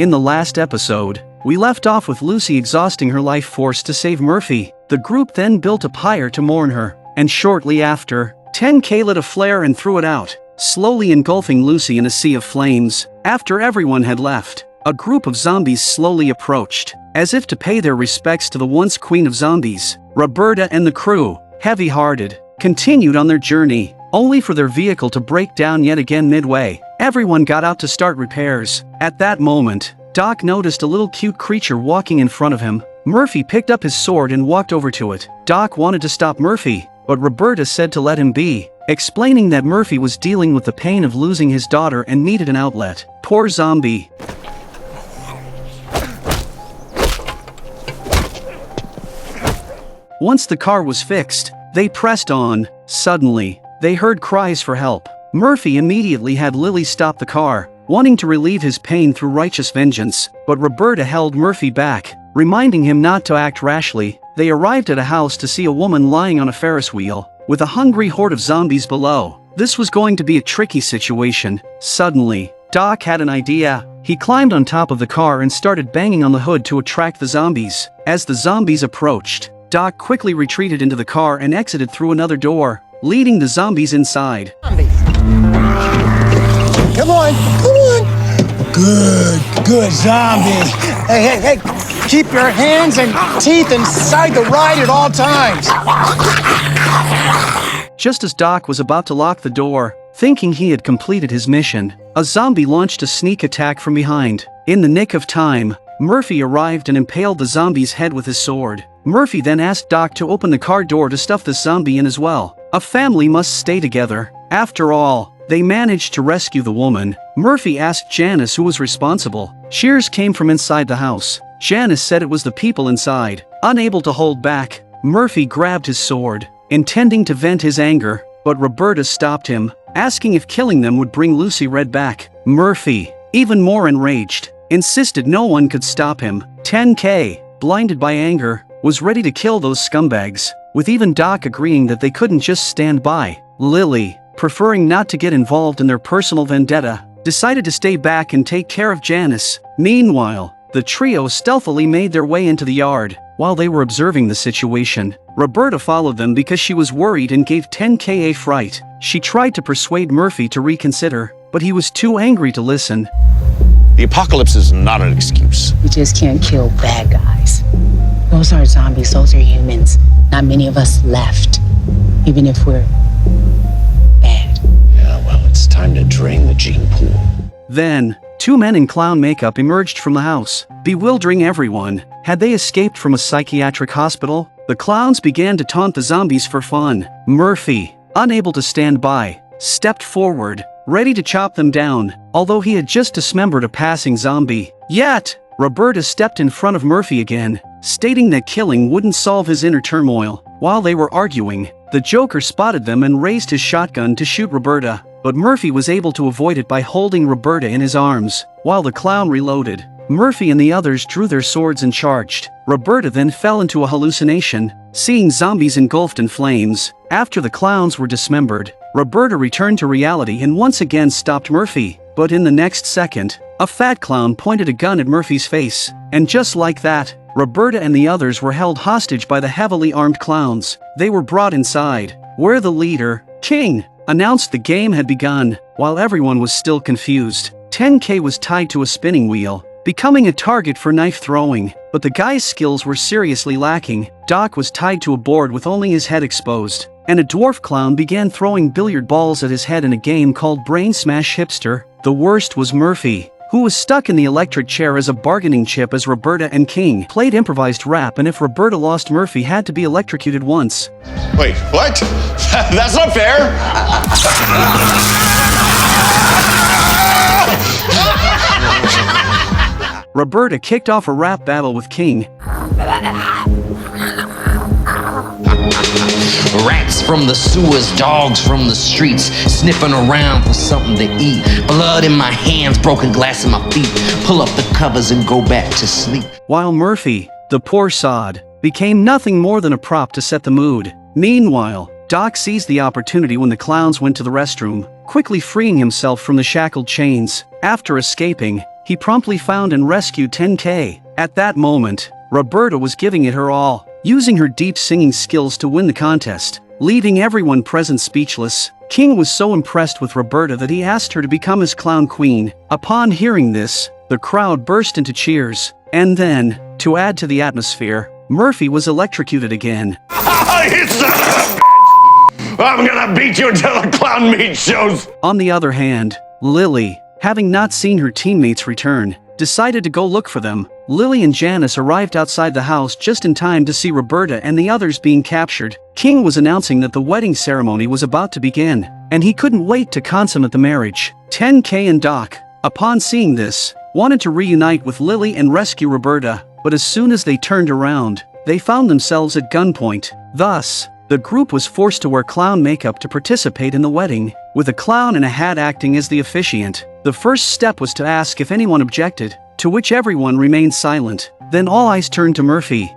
In the last episode, we left off with Lucy exhausting her life force to save Murphy. The group then built a pyre to mourn her, and shortly after, 10K lit a flare and threw it out, slowly engulfing Lucy in a sea of flames. After everyone had left, a group of zombies slowly approached, as if to pay their respects to the once queen of zombies. Roberta and the crew, heavy-hearted, continued on their journey, only for their vehicle to break down yet again midway. Everyone got out to start repairs. At that moment, Doc noticed a little cute creature walking in front of him. Murphy picked up his sword and walked over to it. Doc wanted to stop Murphy, but Roberta said to let him be, explaining that Murphy was dealing with the pain of losing his daughter and needed an outlet. Poor zombie. Once the car was fixed, they pressed on. Suddenly, they heard cries for help. Murphy immediately had Lily stop the car, wanting to relieve his pain through righteous vengeance, but Roberta held Murphy back, reminding him not to act rashly. They arrived at a house to see a woman lying on a Ferris wheel, with a hungry horde of zombies below. This was going to be a tricky situation. Suddenly, Doc had an idea. He climbed on top of the car and started banging on the hood to attract the zombies. As the zombies approached, Doc quickly retreated into the car and exited through another door, leading the zombies inside. Come on, come on. Good zombie. Hey, keep your hands and teeth inside the ride at all times. Just as Doc was about to lock the door, thinking he had completed his mission, a zombie launched a sneak attack from behind. In the nick of time, Murphy arrived and impaled the zombie's head with his sword. Murphy then asked Doc to open the car door to stuff the zombie in as well. A family must stay together. After all, they managed to rescue the woman. Murphy asked Janice who was responsible. Cheers came from inside the house. Janice said it was the people inside. Unable to hold back, Murphy grabbed his sword, intending to vent his anger, but Roberta stopped him, asking if killing them would bring Lucy Red back. Murphy, even more enraged, insisted no one could stop him. 10K, blinded by anger, was ready to kill those scumbags, with even Doc agreeing that they couldn't just stand by. Lily, preferring not to get involved in their personal vendetta, decided to stay back and take care of Janice. Meanwhile, the trio stealthily made their way into the yard. While they were observing the situation, Roberta followed them because she was worried and gave 10K a fright. She tried to persuade Murphy to reconsider, but he was too angry to listen. The apocalypse is not an excuse. We just can't kill bad guys. Those aren't zombies, those are humans. Not many of us left, even if we're bad. Yeah, well, it's time to drain the gene pool. Then, two men in clown makeup emerged from the house, bewildering everyone. Had they escaped from a psychiatric hospital? The clowns began to taunt the zombies for fun. Murphy, unable to stand by, stepped forward, ready to chop them down, although he had just dismembered a passing zombie. Yet, Roberta stepped in front of Murphy again, stating that killing wouldn't solve his inner turmoil. While they were arguing, the Joker spotted them and raised his shotgun to shoot Roberta, but Murphy was able to avoid it by holding Roberta in his arms. While the clown reloaded, Murphy and the others drew their swords and charged. Roberta then fell into a hallucination, seeing zombies engulfed in flames. After the clowns were dismembered, Roberta returned to reality and once again stopped Murphy. But in the next second, a fat clown pointed a gun at Murphy's face, and just like that, Roberta and the others were held hostage by the heavily armed clowns. They were brought inside, where the leader, King, announced the game had begun. While everyone was still confused, 10K was tied to a spinning wheel, becoming a target for knife throwing, but the guy's skills were seriously lacking. Doc was tied to a board with only his head exposed, and a dwarf clown began throwing billiard balls at his head in a game called Brain Smash Hipster. The worst was Murphy, who was stuck in the electric chair as a bargaining chip as Roberta and King played improvised rap, and if Roberta lost, Murphy had to be electrocuted once. Wait, what? That's not fair! Roberta kicked off a rap battle with King. Rats from the sewers, dogs from the streets, sniffing around for something to eat. Blood in my hands, broken glass in my feet. Pull up the covers and go back to sleep. While Murphy, the poor sod, became nothing more than a prop to set the mood. Meanwhile, Doc seized the opportunity when the clowns went to the restroom, quickly freeing himself from the shackled chains. After escaping, he promptly found and rescued 10K. At that moment, Roberta was giving it her all, using her deep singing skills to win the contest, leaving everyone present speechless. King was so impressed with Roberta that he asked her to become his clown queen. Upon hearing this, the crowd burst into cheers. And then, to add to the atmosphere, Murphy was electrocuted again. You son of a I'm gonna beat you until the clown meat shows! On the other hand, Lily, having not seen her teammates return, decided to go look for them. Lily and Janice arrived outside the house just in time to see Roberta and the others being captured. King was announcing that the wedding ceremony was about to begin, and he couldn't wait to consummate the marriage. 10K and Doc, upon seeing this, wanted to reunite with Lily and rescue Roberta, but as soon as they turned around, they found themselves at gunpoint. Thus, the group was forced to wear clown makeup to participate in the wedding, with a clown in a hat acting as the officiant. The first step was to ask if anyone objected, to which everyone remained silent. Then all eyes turned to Murphy.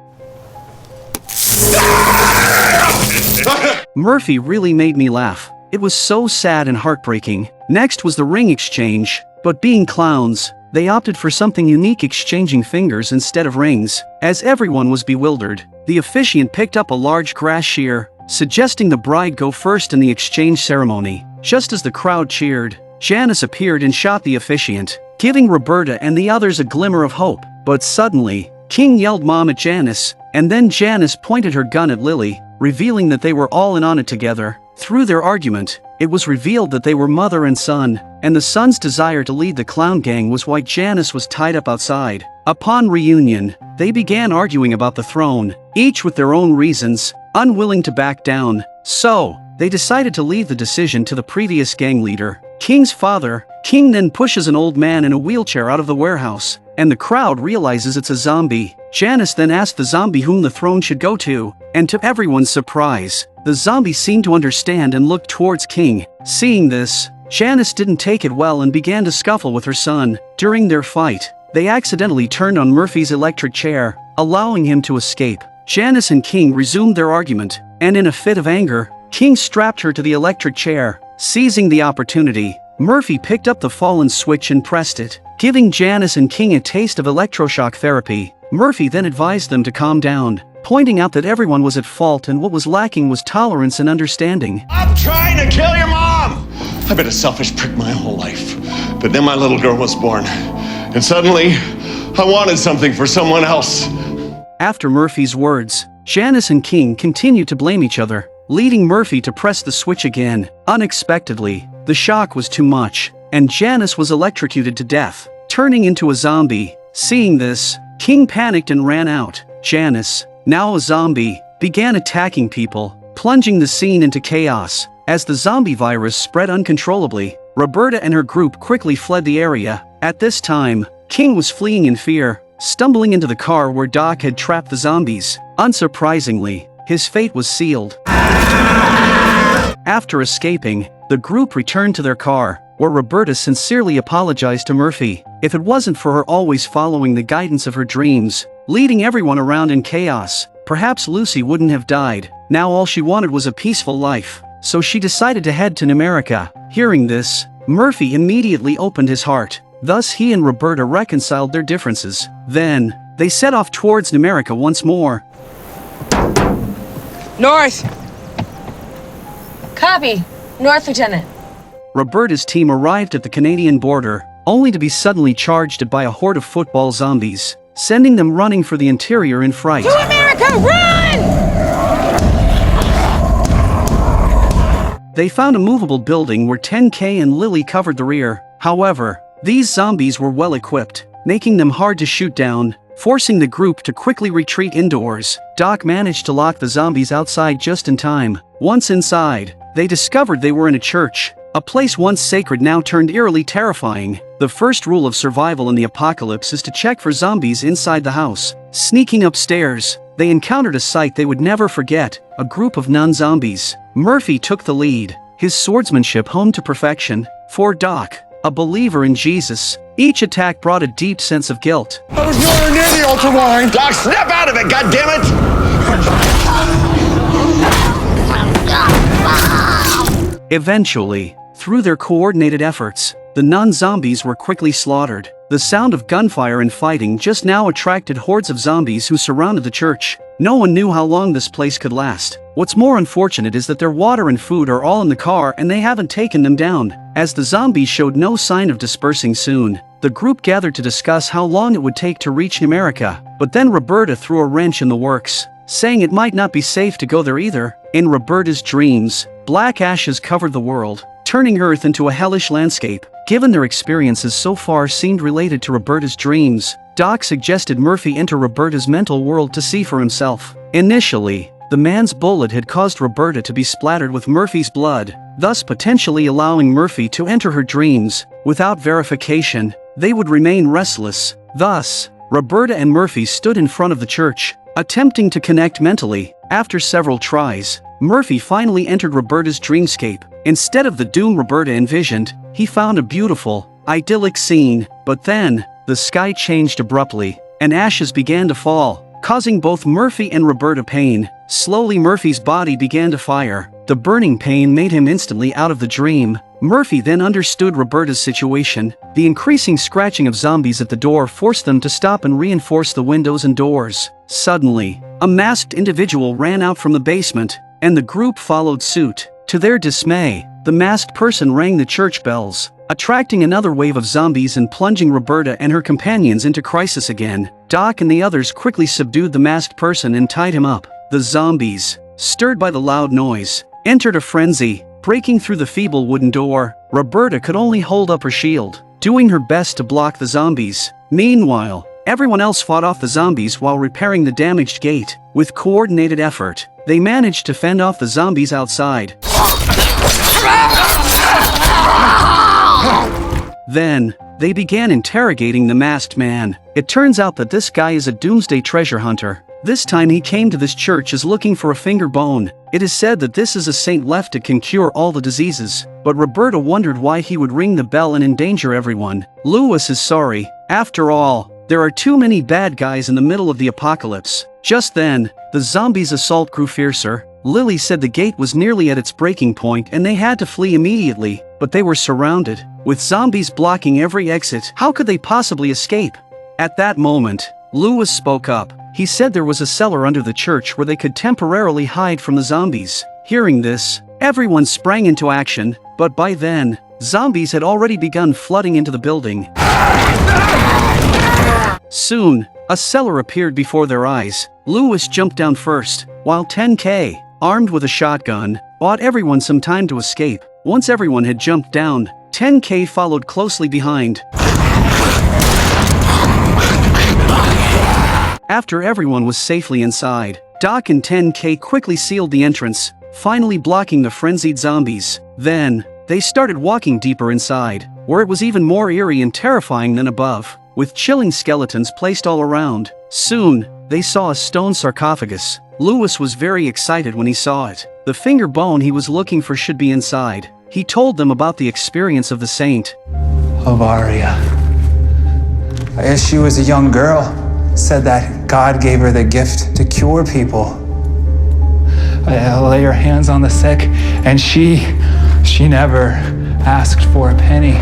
Murphy really made me laugh. It was so sad and heartbreaking. Next was the ring exchange, but being clowns, they opted for something unique, exchanging fingers instead of rings. As everyone was bewildered, the officiant picked up a large grass shear, suggesting the bride go first in the exchange ceremony. Just as the crowd cheered, Janice appeared and shot the officiant, giving Roberta and the others a glimmer of hope. But suddenly, King yelled "Mom" at Janice, and then Janice pointed her gun at Lily, revealing that they were all in on it together. Through their argument, it was revealed that they were mother and son, and the son's desire to lead the clown gang was why Janice was tied up outside. Upon reunion, they began arguing about the throne, each with their own reasons, unwilling to back down. So, they decided to leave the decision to the previous gang leader, King's father. King then pushes an old man in a wheelchair out of the warehouse, and the crowd realizes it's a zombie. Janice then asked the zombie whom the throne should go to, and to everyone's surprise, the zombie seemed to understand and looked towards King. Seeing this, Janice didn't take it well and began to scuffle with her son. During their fight, they accidentally turned on Murphy's electric chair, allowing him to escape. Janice and King resumed their argument, and in a fit of anger, King strapped her to the electric chair. Seizing the opportunity, Murphy picked up the fallen switch and pressed it, giving Janice and King a taste of electroshock therapy. Murphy then advised them to calm down, pointing out that everyone was at fault and what was lacking was tolerance and understanding. I'm trying to kill your mom! I've been a selfish prick my whole life. But then my little girl was born, and suddenly, I wanted something for someone else. After Murphy's words, Janice and King continued to blame each other, leading Murphy to press the switch again. Unexpectedly, the shock was too much, and Janice was electrocuted to death, turning into a zombie. Seeing this, King panicked and ran out. Janice, now a zombie, began attacking people, plunging the scene into chaos. As the zombie virus spread uncontrollably, Roberta and her group quickly fled the area. At this time, King was fleeing in fear, stumbling into the car where Doc had trapped the zombies. Unsurprisingly, his fate was sealed. After escaping, the group returned to their car, where Roberta sincerely apologized to Murphy. If it wasn't for her always following the guidance of her dreams, leading everyone around in chaos, perhaps Lucy wouldn't have died. Now all she wanted was a peaceful life, so she decided to head to America. Hearing this, Murphy immediately opened his heart. Thus he and Roberta reconciled their differences. Then, they set off towards America once more. North! Copy. North, Lieutenant. Roberta's team arrived at the Canadian border, only to be suddenly charged by a horde of football zombies, sending them running for the interior in fright. To America, run! They found a movable building where 10K and Lily covered the rear. However, these zombies were well equipped, making them hard to shoot down, forcing the group to quickly retreat indoors. Doc managed to lock the zombies outside just in time. Once inside, they discovered they were in a church, a place once sacred now turned eerily terrifying. The first rule of survival in the apocalypse is to check for zombies inside the house. Sneaking upstairs, they encountered a sight they would never forget, a group of non-zombies. Murphy took the lead, his swordsmanship honed to perfection. For Doc, a believer in Jesus, each attack brought a deep sense of guilt. I was nowhere near the altar line. Doc, snap out of it, goddammit! Eventually, through their coordinated efforts, the non-zombies were quickly slaughtered. The sound of gunfire and fighting just now attracted hordes of zombies who surrounded the church. No one knew how long this place could last. What's more unfortunate is that their water and food are all in the car and they haven't taken them down. As the zombies showed no sign of dispersing soon, the group gathered to discuss how long it would take to reach America. But then Roberta threw a wrench in the works, saying it might not be safe to go there either. In Roberta's dreams, black ashes covered the world, turning Earth into a hellish landscape. Given their experiences so far seemed related to Roberta's dreams, Doc suggested Murphy enter Roberta's mental world to see for himself. Initially, the man's bullet had caused Roberta to be splattered with Murphy's blood, thus potentially allowing Murphy to enter her dreams. Without verification, they would remain restless. Thus, Roberta and Murphy stood in front of the church, attempting to connect mentally. After several tries, Murphy finally entered Roberta's dreamscape. Instead of the doom Roberta envisioned, he found a beautiful, idyllic scene. But then, the sky changed abruptly, and ashes began to fall, causing both Murphy and Roberta pain. Slowly Murphy's body began to fire. The burning pain made him instantly out of the dream. Murphy then understood Roberta's situation. The increasing scratching of zombies at the door forced them to stop and reinforce the windows and doors. Suddenly, a masked individual ran out from the basement, and the group followed suit. To their dismay, the masked person rang the church bells, attracting another wave of zombies and plunging Roberta and her companions into crisis again. Doc and the others quickly subdued the masked person and tied him up. The zombies, stirred by the loud noise, entered a frenzy, breaking through the feeble wooden door. Roberta could only hold up her shield, doing her best to block the zombies. Meanwhile, everyone else fought off the zombies while repairing the damaged gate. With coordinated effort, they managed to fend off the zombies outside. Then, they began interrogating the masked man. It turns out that this guy is a doomsday treasure hunter. This time he came to this church as looking for a finger bone. It is said that this is a saint left that can cure all the diseases. But Roberta wondered why he would ring the bell and endanger everyone. Lewis is sorry. After all, there are too many bad guys in the middle of the apocalypse. Just then, the zombies' assault grew fiercer. Lily said the gate was nearly at its breaking point and they had to flee immediately, but they were surrounded. With zombies blocking every exit, how could they possibly escape? At that moment, Lewis spoke up. He said there was a cellar under the church where they could temporarily hide from the zombies. Hearing this, everyone sprang into action, but by then, zombies had already begun flooding into the building. Soon, a cellar appeared before their eyes. Lewis jumped down first, while 10K, armed with a shotgun, bought everyone some time to escape. Once everyone had jumped down, 10K followed closely behind. After everyone was safely inside, Doc and 10K quickly sealed the entrance, finally blocking the frenzied zombies. Then, they started walking deeper inside, where it was even more eerie and terrifying than above, with chilling skeletons placed all around. Soon, they saw a stone sarcophagus. Lewis was very excited when he saw it. The finger bone he was looking for should be inside. He told them about the experience of the saint. Avaria. As she was a young girl, said that God gave her the gift to cure people. Lay her hands on the sick, and she never asked for a penny.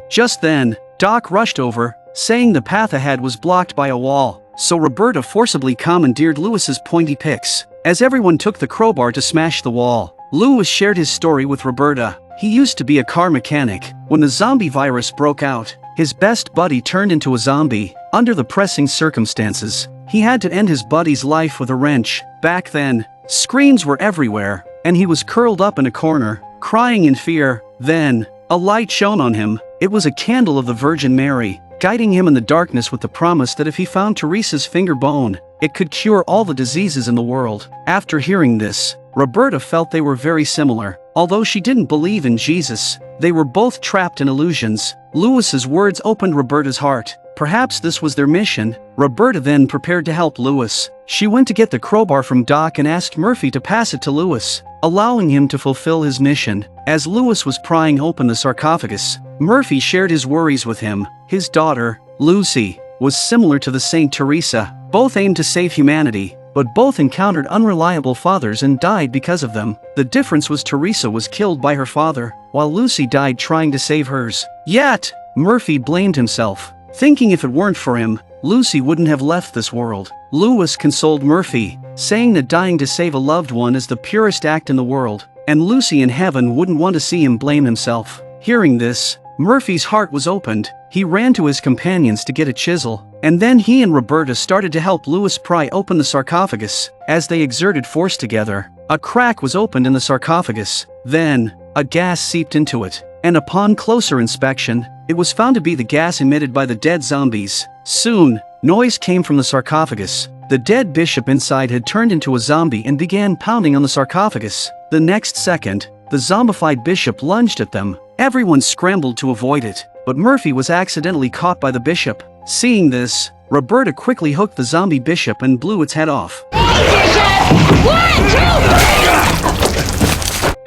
Just then, Doc rushed over, saying the path ahead was blocked by a wall, so Roberta forcibly commandeered Lewis's pointy picks. As everyone took the crowbar to smash the wall, Lewis shared his story with Roberta. He used to be a car mechanic. When the zombie virus broke out, his best buddy turned into a zombie. Under the pressing circumstances, he had to end his buddy's life with a wrench. Back then, screams were everywhere, and he was curled up in a corner, crying in fear. Then, a light shone on him. It was a candle of the Virgin Mary, guiding him in the darkness with the promise that if he found Teresa's finger bone, it could cure all the diseases in the world. After hearing this, Roberta felt they were very similar. Although she didn't believe in Jesus, they were both trapped in illusions. Lewis's words opened Roberta's heart. Perhaps this was their mission. Roberta then prepared to help Lewis. She went to get the crowbar from Doc and asked Murphy to pass it to Lewis, allowing him to fulfill his mission. As Lewis was prying open the sarcophagus, Murphy shared his worries with him. His daughter, Lucy, was similar to the Saint Teresa. Both aimed to save humanity, but both encountered unreliable fathers and died because of them. The difference was Teresa was killed by her father, while Lucy died trying to save hers. Yet, Murphy blamed himself, thinking if it weren't for him, Lucy wouldn't have left this world. Lewis consoled Murphy, saying that dying to save a loved one is the purest act in the world, and Lucy in heaven wouldn't want to see him blame himself. Hearing this, Murphy's heart was opened. He ran to his companions to get a chisel, and then he and Roberta started to help Lewis pry open the sarcophagus. As they exerted force together, a crack was opened in the sarcophagus. Then, a gas seeped into it, and upon closer inspection, it was found to be the gas emitted by the dead zombies. Soon, noise came from the sarcophagus. The dead bishop inside had turned into a zombie and began pounding on the sarcophagus. The next second, the zombified bishop lunged at them. Everyone scrambled to avoid it, but Murphy was accidentally caught by the bishop. Seeing this, Roberta quickly hooked the zombie bishop and blew its head off.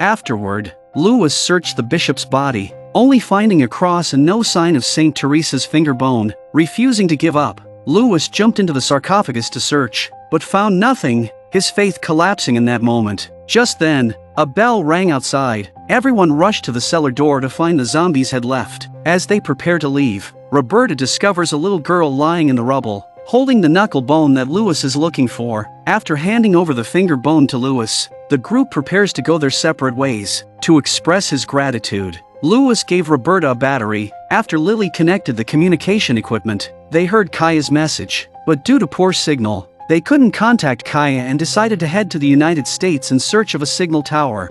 Afterward, Lewis searched the bishop's body, only finding a cross and no sign of St. Teresa's finger bone. Refusing to give up, Lewis jumped into the sarcophagus to search, but found nothing, his faith collapsing in that moment. Just then, a bell rang outside. Everyone rushed to the cellar door to find the zombies had left. As they prepare to leave, Roberta discovers a little girl lying in the rubble, holding the knuckle bone that Lewis is looking for. After handing over the finger bone to Lewis, the group prepares to go their separate ways. To express his gratitude, Lewis gave Roberta a battery. After Lily connected the communication equipment, they heard Kaya's message, but due to poor signal, they couldn't contact Kaya and decided to head to the United States in search of a signal tower.